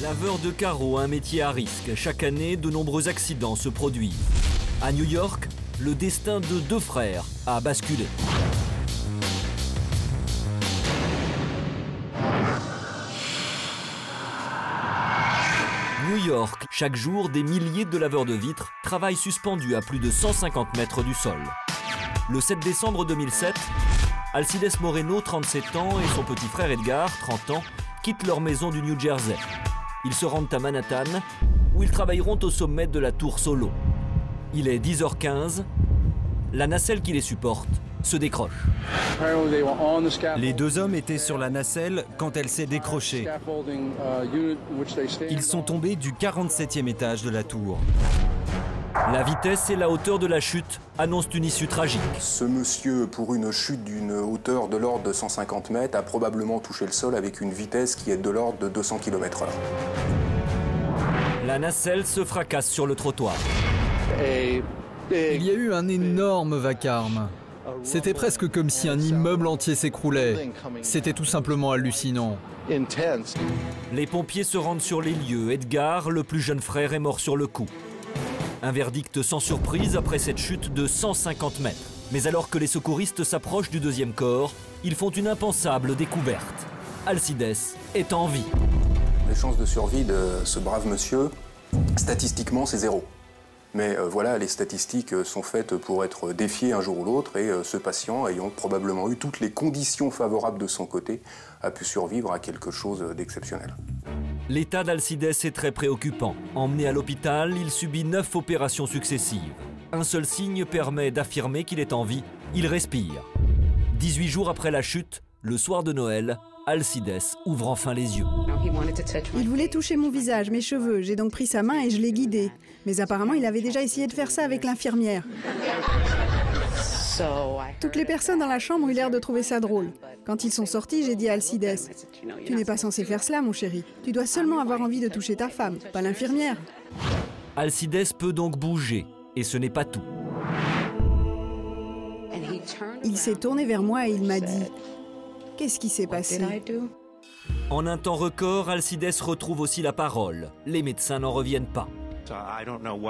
Laveur de carreaux, un métier à risque. Chaque année, de nombreux accidents se produisent. À New York, le destin de deux frères a basculé. New York, chaque jour, des milliers de laveurs de vitres travaillent suspendus à plus de 150 mètres du sol. Le 7 décembre 2007, Alcides Moreno, 37 ans, et son petit frère Edgar, 30 ans, quittent leur maison du New Jersey. Ils se rendent à Manhattan, où ils travailleront au sommet de la tour Solo. Il est 10h15, la nacelle qui les supporte se décroche. Les deux hommes étaient sur la nacelle quand elle s'est décrochée. Ils sont tombés du 47e étage de la tour. La vitesse et la hauteur de la chute annoncent une issue tragique. Ce monsieur, pour une chute d'une hauteur de l'ordre de 150 mètres, a probablement touché le sol avec une vitesse qui est de l'ordre de 200 km/h. La nacelle se fracasse sur le trottoir. Il y a eu un énorme vacarme. C'était presque comme si un immeuble entier s'écroulait. C'était tout simplement hallucinant. Les pompiers se rendent sur les lieux. Edgar, le plus jeune frère, est mort sur le coup. Un verdict sans surprise après cette chute de 150 mètres. Mais alors que les secouristes s'approchent du deuxième corps, ils font une impensable découverte. Alcides est en vie. Les chances de survie de ce brave monsieur, statistiquement, c'est 0. Mais voilà, les statistiques sont faites pour être défiées un jour ou l'autre, et ce patient, ayant probablement eu toutes les conditions favorables de son côté, a pu survivre à quelque chose d'exceptionnel. L'état d'Alcides est très préoccupant. Emmené à l'hôpital, il subit 9 opérations successives. Un seul signe permet d'affirmer qu'il est en vie, il respire. 18 jours après la chute, le soir de Noël, Alcides ouvre enfin les yeux. Il voulait toucher mon visage, mes cheveux. J'ai donc pris sa main et je l'ai guidé. Mais apparemment, il avait déjà essayé de faire ça avec l'infirmière. Toutes les personnes dans la chambre ont eu l'air de trouver ça drôle. Quand ils sont sortis, j'ai dit à Alcides, « Tu n'es pas censé faire cela, mon chéri. Tu dois seulement avoir envie de toucher ta femme, pas l'infirmière. » Alcides peut donc bouger, et ce n'est pas tout. Il s'est tourné vers moi et il m'a dit, « Qu'est-ce qui s'est passé ?» En un temps record, Alcides retrouve aussi la parole. Les médecins n'en reviennent pas.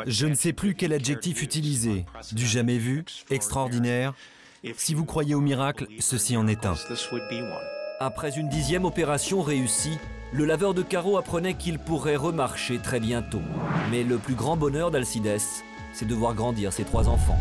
Je ne sais plus quel adjectif utiliser. Du jamais vu, extraordinaire. Si vous croyez au miracle, ceci en est un. Après une 10e opération réussie, le laveur de carreaux apprenait qu'il pourrait remarcher très bientôt. Mais le plus grand bonheur d'Alcides, c'est de voir grandir ses 3 enfants.